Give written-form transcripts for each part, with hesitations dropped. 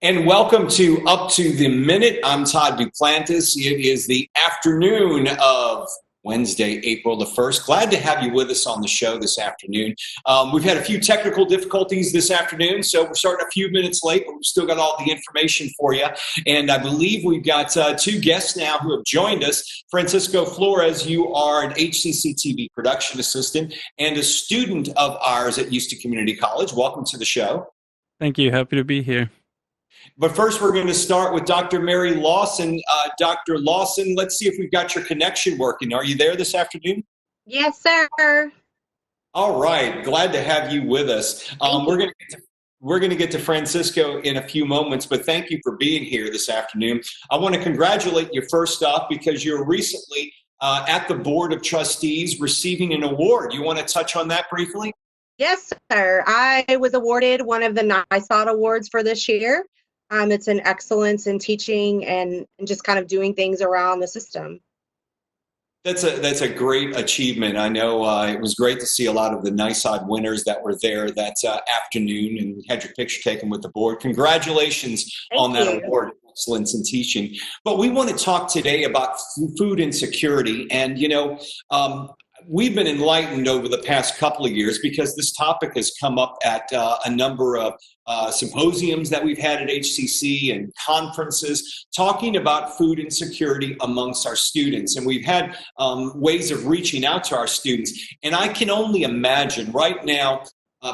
And welcome to Up to the Minute. I'm Todd Duplantis. It is the afternoon of Wednesday, April the 1st. Glad to have you with us on the show this afternoon. We've had a few technical difficulties this afternoon, so we're starting a few minutes late, but we've still got all the information for you. And I believe we've got two guests now who have joined us. Francisco Flores, you are an HCCTV production assistant and a student of ours at Houston Community College. Welcome to the show. Thank you. Happy to be here. But first, we're going to start with Dr. Mary Lawson. Dr. Lawson, let's see if we've got your connection working. Are you there this afternoon? Yes, sir. All right. Glad to have you with us. We're going to get to Francisco in a few moments, but thank you for being here this afternoon. I want to congratulate you first off because you're recently at the Board of Trustees receiving an award. You want to touch on that briefly? Yes, sir. I was awarded one of the NISOT awards for this year. It's an excellence in teaching and just kind of doing things around the system. That's a great achievement. I know it was great to see a lot of the NISOT winners that were there that afternoon and had your picture taken with the board. Congratulations on that award, excellence in teaching. But we want to talk today about food insecurity. And, we've been enlightened over the past couple of years because this topic has come up at a number of symposiums that we've had at HCC and conferences talking about food insecurity amongst our students. And we've had ways of reaching out to our students. And I can only imagine right now,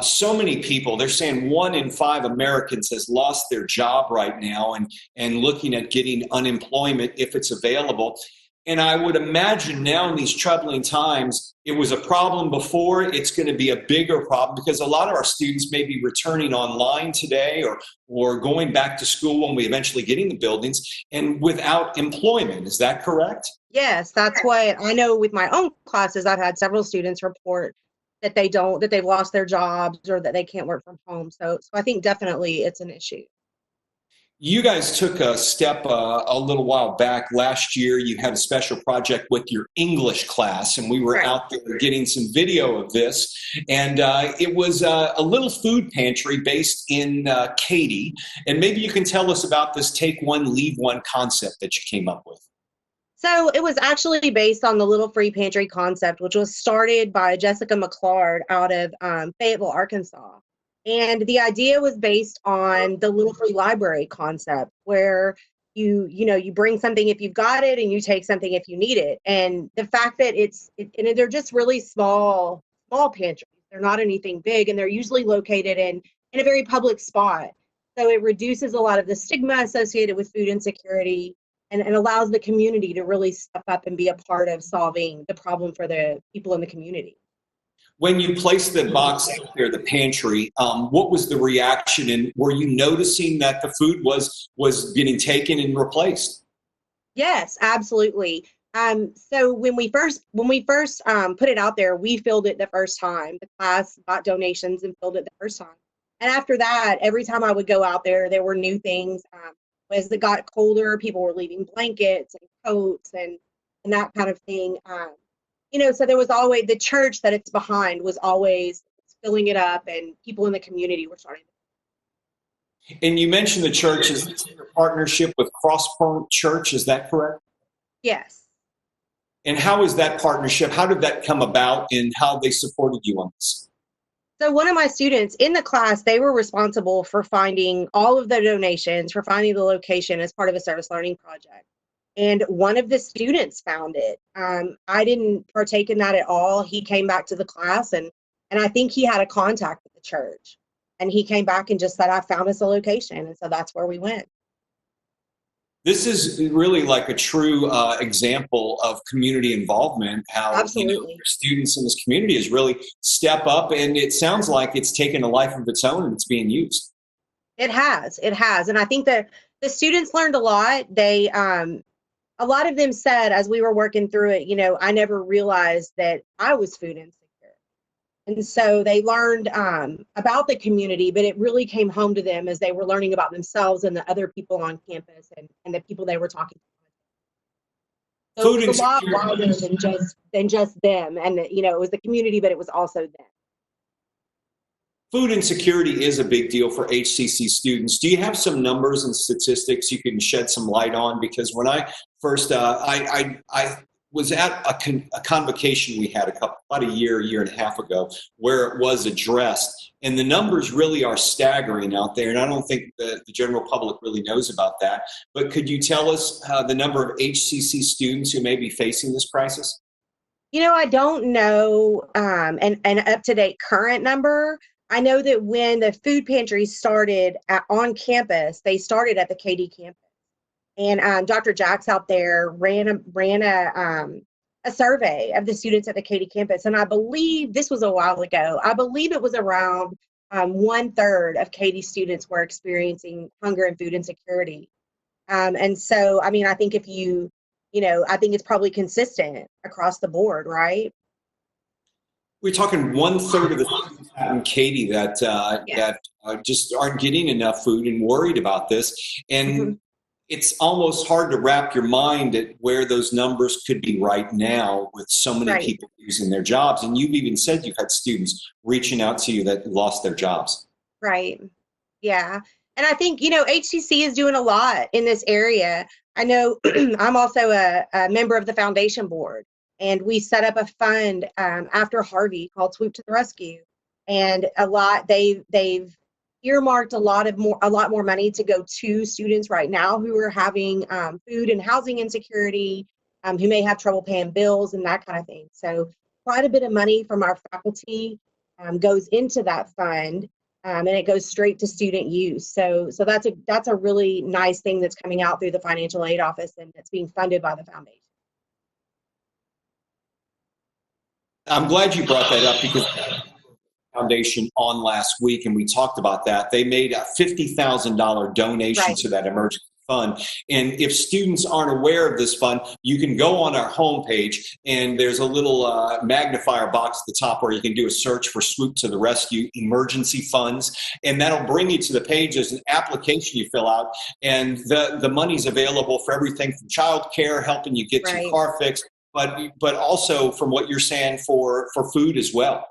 so many people, they're saying 1 in 5 Americans has lost their job right now and looking at getting unemployment if it's available. And I would imagine now in these troubling times, it was a problem before, it's going to be a bigger problem because a lot of our students may be returning online today or going back to school when we eventually get in the buildings and without employment. Is that correct? Yes, that's what I know with my own classes. I've had several students report that they've lost their jobs or that they can't work from home. So I think definitely it's an issue. You guys took a step a little while back. Last year, you had a special project with your English class, and we were out there getting some video of this. And it was a little food pantry based in Katy. And maybe you can tell us about this take one, leave one concept that you came up with. So it was actually based on the Little Free Pantry concept, which was started by Jessica McClard out of Fayetteville, Arkansas. And the idea was based on the Little Free Library concept, where you bring something if you've got it and you take something if you need it. And the fact that and they're just really small pantries. They're not anything big, and they're usually located in a very public spot. So it reduces a lot of the stigma associated with food insecurity and allows the community to really step up and be a part of solving the problem for the people in the community. When you placed the box out there, the pantry, what was the reaction? And were you noticing that the food was getting taken and replaced? Yes, absolutely. So when we first put it out there, we filled it the first time. The class got donations and filled it the first time. And after that, every time I would go out there, there were new things. As it got colder, people were leaving blankets and coats and that kind of thing. So there was always the church that it's behind was always filling it up, and people in the community were starting. And you mentioned the church is in a partnership with Crosspoint Church. Is that correct? Yes. And how is that partnership? How did that come about, and how they supported you on this? So one of my students in the class, they were responsible for finding all of the donations, for finding the location as part of a service learning project. And one of the students found it. I didn't partake in that at all. He came back to the class and I think he had a contact with the church. And he came back and just said, I found us a location. And so that's where we went. This is really like a true example of community involvement, how your students in this community has really step up. And it sounds like it's taken a life of its own and it's being used. It has. And I think that the students learned a lot. A lot of them said, as we were working through it, I never realized that I was food insecure. And so they learned about the community, but it really came home to them as they were learning about themselves and the other people on campus and the people they were talking to. So it was a lot wider than just them. And, it was the community, but it was also them. Food insecurity is a big deal for HCC students. Do you have some numbers and statistics you can shed some light on? Because when I first, I was at a convocation we had about a year and a half ago, where it was addressed, and the numbers really are staggering out there. And I don't think the general public really knows about that. But could you tell us the number of HCC students who may be facing this crisis? I don't know an up-to-date current number. I know that when the food pantries started on campus, they started at the KD campus. And Dr. Jacks out there ran a survey of the students at the KD campus. And I believe this was a while ago. I believe it was around 1/3 of KD students were experiencing hunger and food insecurity. And so, I mean, I think if I think it's probably consistent across the board, right? We're talking 1/3 of the students in Katy that just aren't getting enough food and worried about this. And it's almost hard to wrap your mind at where those numbers could be right now with so many people losing their jobs. And you've even said you've had students reaching out to you that lost their jobs. Right. Yeah. And I think, HCC is doing a lot in this area. I know I'm also a member of the foundation board, and we set up a fund after Harvey called Swoop to the Rescue. And they've earmarked a lot more money to go to students right now who are having food and housing insecurity, who may have trouble paying bills and that kind of thing. So quite a bit of money from our faculty goes into that fund, and it goes straight to student use. So that's a really nice thing that's coming out through the financial aid office, and it's being funded by the foundation. I'm glad you brought that up, because Foundation on last week, and we talked about that. They made a $50,000 donation to that emergency fund. And if students aren't aware of this fund, you can go on our homepage, and there's a little magnifier box at the top where you can do a search for Swoop to the Rescue emergency funds, and that'll bring you to the page. There's an application you fill out, and the money's available for everything from childcare, helping you get your car fixed, but also, from what you're saying, for food as well.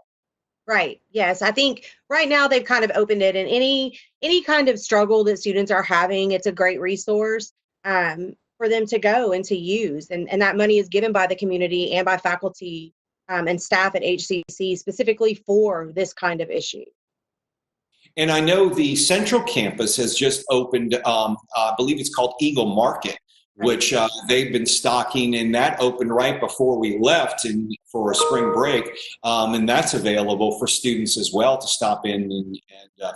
Right. Yes. I think right now they've kind of opened it, and any kind of struggle that students are having, it's a great resource for them to go and to use. And that money is given by the community and by faculty and staff at HCC specifically for this kind of issue. And I know the Central Campus has just opened, I believe it's called Eagle Market, which they've been stocking, and that opened right before we left for a spring break. And that's available for students as well to stop in and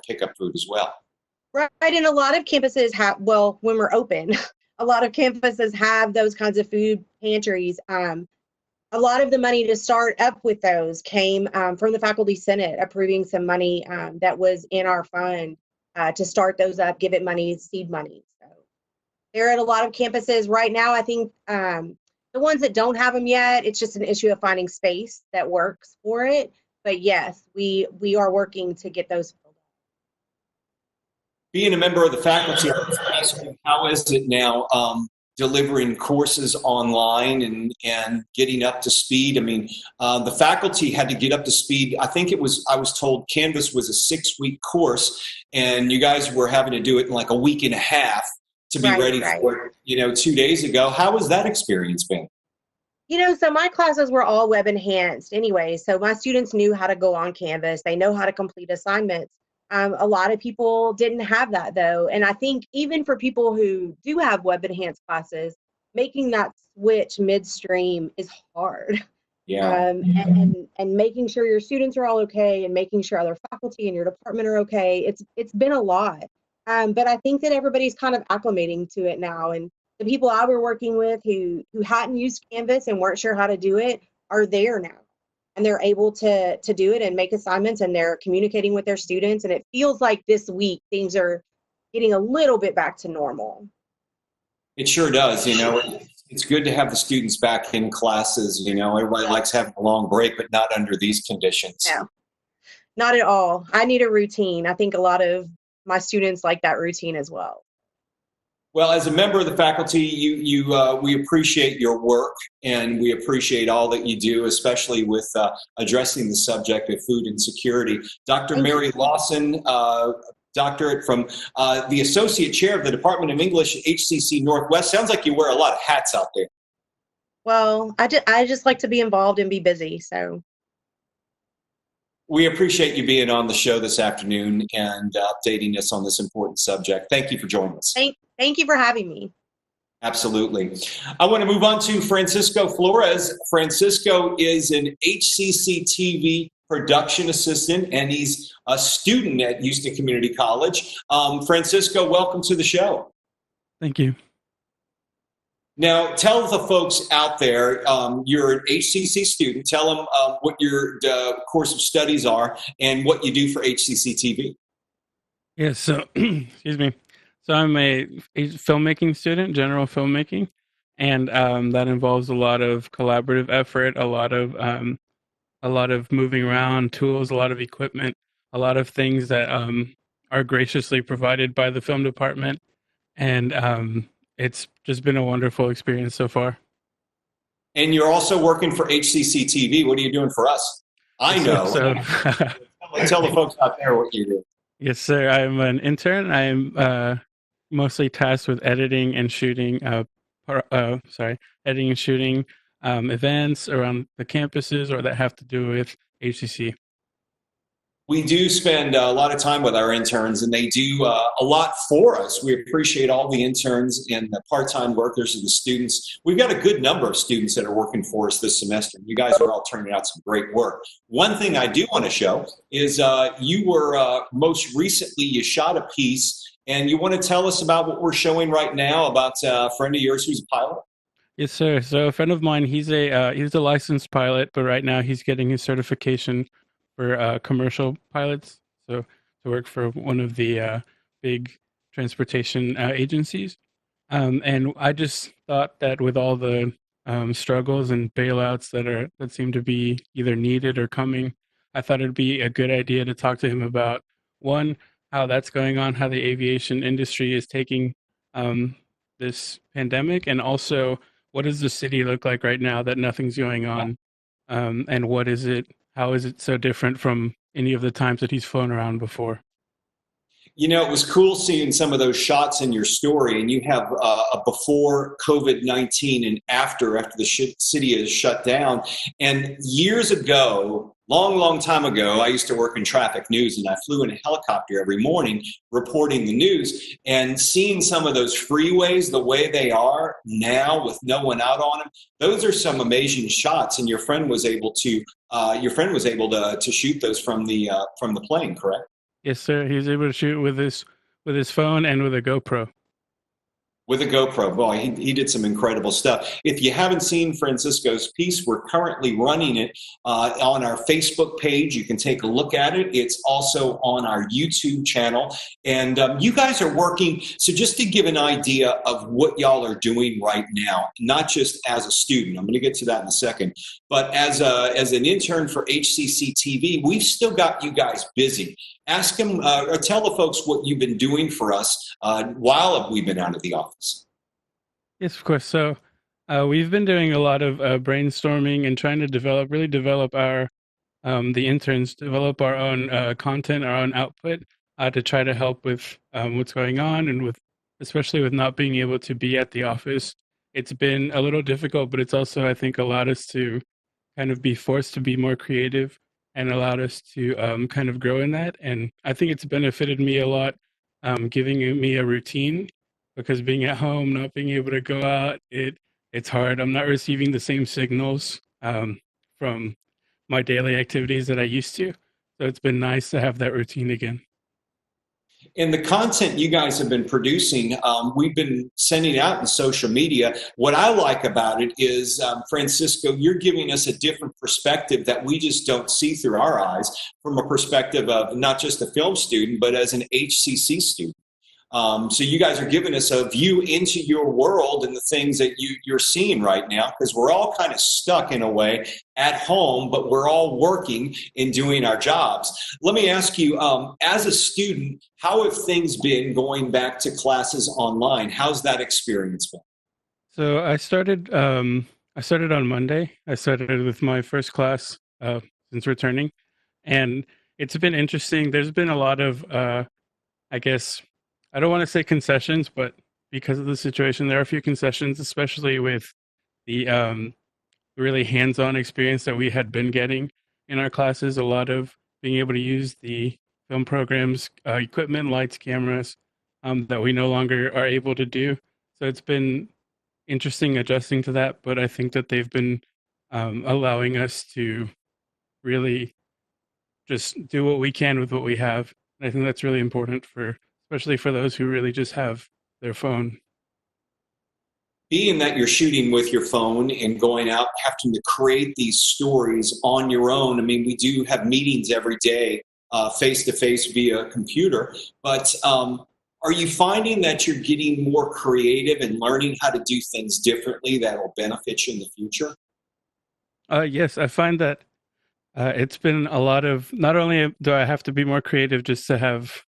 pick up food as well. Right. And a lot of campuses have, when we're open, a lot of campuses have those kinds of food pantries. A lot of the money to start up with those came from the Faculty Senate approving some money that was in our fund to start those up, give it money, seed money. They're at a lot of campuses right now. I think the ones that don't have them yet, it's just an issue of finding space that works for it. But yes, we are working to get those filled up. Being a member of the faculty, how is it now delivering courses online and getting up to speed? I mean, the faculty had to get up to speed. I think I was told Canvas was a 6-week course, and you guys were having to do it in like a week and a half to be ready for it, 2 days ago. How has that experience been? So my classes were all web enhanced anyway. So my students knew how to go on Canvas. They know how to complete assignments. A lot of people didn't have that though. And I think even for people who do have web enhanced classes, making that switch midstream is hard. Yeah. And making sure your students are all okay, and making sure other faculty in your department are okay. It's been a lot. But I think that everybody's kind of acclimating to it now. And the people I were working with who hadn't used Canvas and weren't sure how to do it are there now. And they're able to do it and make assignments, and they're communicating with their students. And it feels like this week things are getting a little bit back to normal. It sure does. It's good to have the students back in classes. Everybody likes having a long break, but not under these conditions. No, not at all. I need a routine. I think a lot of my students like that routine as well. Well, as a member of the faculty, we appreciate your work, and we appreciate all that you do, especially with addressing the subject of food insecurity. Dr. Mary Lawson, doctorate from the Associate Chair of the Department of English at HCC Northwest. Sounds like you wear a lot of hats out there. Well, I just like to be involved and be busy, so. We appreciate you being on the show this afternoon and updating us on this important subject. Thank you for joining us. Thank you for having me. Absolutely. I want to move on to Francisco Flores. Francisco is an HCCTV production assistant, and he's a student at Houston Community College. Francisco, welcome to the show. Thank you. Now, tell the folks out there, you're an HCC student. Tell them what your course of studies are and what you do for HCCTV. Yeah, so, excuse me. So I'm a filmmaking student, general filmmaking, and that involves a lot of collaborative effort, a lot of moving around, tools, a lot of equipment, a lot of things that are graciously provided by the film department, and it's just been a wonderful experience so far. And you're also working for HCCTV. What are you doing for us? I know. So tell the folks out there what you do. Yes, sir. I'm an intern. I'm mostly tasked with editing and shooting. Editing and shooting events around the campuses or that have to do with HCC. We do spend a lot of time with our interns, and they do a lot for us. We appreciate all the interns and the part-time workers and the students. We've got a good number of students that are working for us this semester. You guys are all turning out some great work. One thing I do want to show is you were most recently, you shot a piece, and you want to tell us about what we're showing right now about a friend of yours who's a pilot? Yes, sir. So a friend of mine, he's a licensed pilot, but right now he's getting his certification for commercial pilots, so to work for one of the big transportation agencies. And I just thought that with all the struggles and bailouts that seem to be either needed or coming, I thought it'd be a good idea to talk to him about, one, how that's going on, how the aviation industry is taking this pandemic, and also what does the city look like right now that nothing's going on, and what is it? How is it so different from any of the times that he's flown around before? You know, it was cool seeing some of those shots in your story, and you have a before COVID-19 and after the city is shut down. And years ago, long time ago, I used to work in traffic news, and I flew in a helicopter every morning reporting the news, and seeing some of those freeways the way they are now with no one out on them. Those are some amazing shots, and your friend was able to shoot those from the plane, correct? Yes, sir. He was able to shoot with his phone and with a GoPro. With a GoPro. Boy, he did some incredible stuff. If you haven't seen Francisco's piece, we're currently running it on our Facebook page. You can take a look at it. It's also on our YouTube channel. And you guys are working, so just to give an idea of what y'all are doing right now, not just as a student, I'm going to get to that in a second, but as an intern for HCC TV, we've still got you guys busy. Ask them or tell the folks what you've been doing for us while we've been out of the office. Yes, of course. So we've been doing a lot of brainstorming and trying to develop our, the interns, develop our own content, our own output to try to help with what's going on, and especially with not being able to be at the office. It's been a little difficult, but it's also, I think, allowed us to kind of be forced to be more creative and allowed us to kind of grow in that. And I think it's benefited me a lot, giving me a routine, because being at home, not being able to go out, it's hard. I'm not receiving the same signals from my daily activities that I used to. So it's been nice to have that routine again. And the content you guys have been producing, we've been sending out in social media. What I like about it is, Francisco, you're giving us a different perspective that we just don't see through our eyes, from a perspective of not just a film student, but as an HCC student. So you guys are giving us a view into your world and the things that you're seeing right now, because we're all kind of stuck in a way at home, but we're all working and doing our jobs. Let me ask you, as a student, how have things been going back to classes online? How's that experience been? So I started on Monday. I started with my first class since returning, and it's been interesting. There's been a lot of I guess I don't want to say concessions, but because of the situation, there are a few concessions, especially with the really hands-on experience that we had been getting in our classes. A lot of being able to use the film programs, equipment, lights, cameras that we no longer are able to do. So it's been interesting adjusting to that, but I think that they've been allowing us to really just do what we can with what we have. And I think that's really important especially for those who really just have their phone. Being that you're shooting with your phone and going out, having to create these stories on your own. I mean, we do have meetings every day, face to face via computer, but are you finding that you're getting more creative and learning how to do things differently that will benefit you in the future? Yes, I find that it's been a lot of, not only do I have to be more creative just to have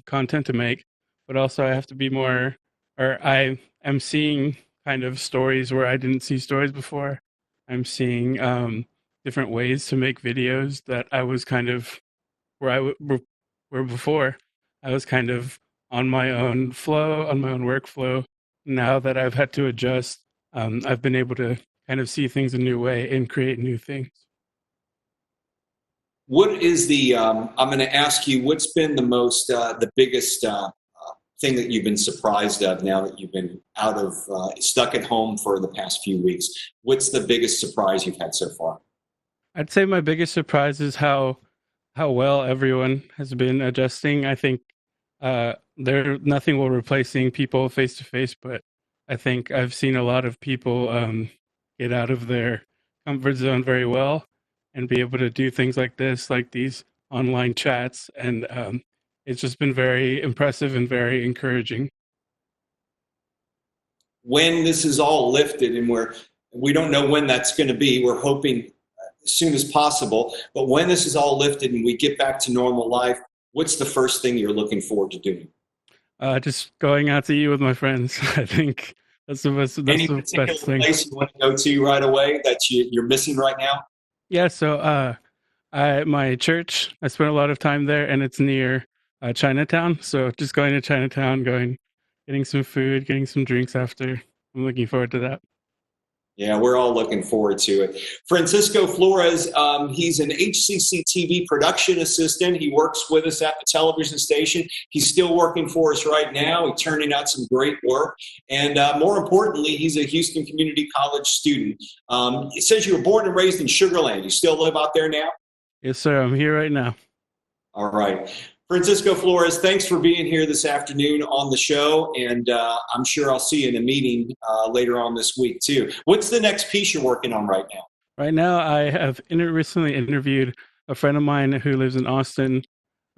content to make, but also I have to be more, or I am seeing kind of stories where I didn't see stories before. I'm seeing different ways to make videos that I was kind of where before I was kind of on my own flow, on my own workflow. Now that I've had to adjust, I've been able to kind of see things a new way and create new things. What is I'm going to ask you, what's been the biggest thing that you've been surprised of now that you've been stuck at home for the past few weeks? What's the biggest surprise you've had so far? I'd say my biggest surprise is how well everyone has been adjusting. I think nothing will replace seeing people face to face, but I think I've seen a lot of people get out of their comfort zone very well and be able to do things like this, like these online chats. And it's just been very impressive and very encouraging. When this is all lifted, and we don't know when that's going to be, we're hoping as soon as possible, but when this is all lifted and we get back to normal life, what's the first thing you're looking forward to doing? Just going out to eat with my friends. I think that's the best thing. Place you want to go to right away that you're missing right now? Yeah, so my church, I spent a lot of time there, and it's near Chinatown. So just going to Chinatown, getting some food, getting some drinks after. I'm looking forward to that. Yeah, we're all looking forward to it. Francisco Flores, he's an HCCTV production assistant. He works with us at the television station. He's still working for us right now. He's turning out some great work. And more importantly, he's a Houston Community College student. It says you were born and raised in Sugar Land. You still live out there now? Yes, sir. I'm here right now. All right. Francisco Flores, thanks for being here this afternoon on the show, and I'm sure I'll see you in a meeting later on this week too. What's the next piece you're working on right now? Right now, I have recently interviewed a friend of mine who lives in Austin.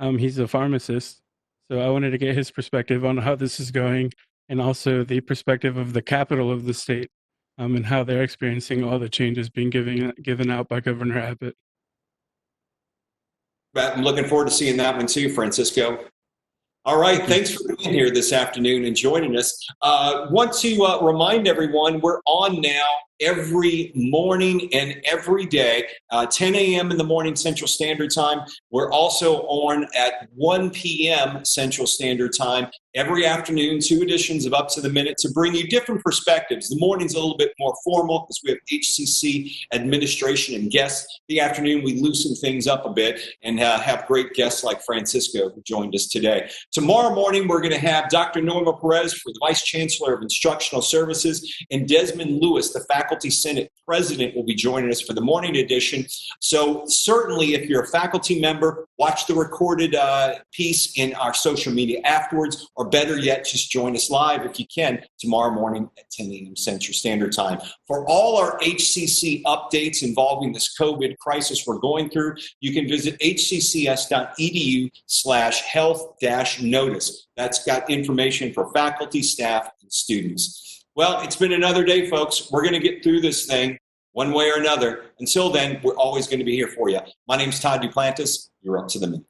He's a pharmacist, so I wanted to get his perspective on how this is going, and also the perspective of the capital of the state, and how they're experiencing all the changes being given out by Governor Abbott. I'm looking forward to seeing that one too, Francisco. All right, thanks for being here this afternoon and joining us. Want to remind everyone we're on now every morning and every day, 10 a.m. in the morning Central Standard Time. We're also on at 1 p.m. Central Standard Time every afternoon, 2 editions of Up to the Minute to bring you different perspectives. The morning's a little bit more formal because we have HCC administration and guests. The afternoon, we loosen things up a bit and have great guests like Francisco who joined us today. Tomorrow morning, we're going to have Dr. Norma Perez, the Vice Chancellor of Instructional Services, and Desmond Lewis, the faculty Faculty Senate President will be joining us for the morning edition. So certainly if you're a faculty member, watch the recorded piece in our social media afterwards, or better yet, just join us live if you can tomorrow morning at 10 a.m. Central Standard Time. For all our HCC updates involving this COVID crisis we're going through, you can visit hccs.edu/health-notice. That's got information for faculty, staff, and students. Well, it's been another day, folks. We're going to get through this thing one way or another. Until then, we're always going to be here for you. My name's Todd Duplantis. You're up to the minute.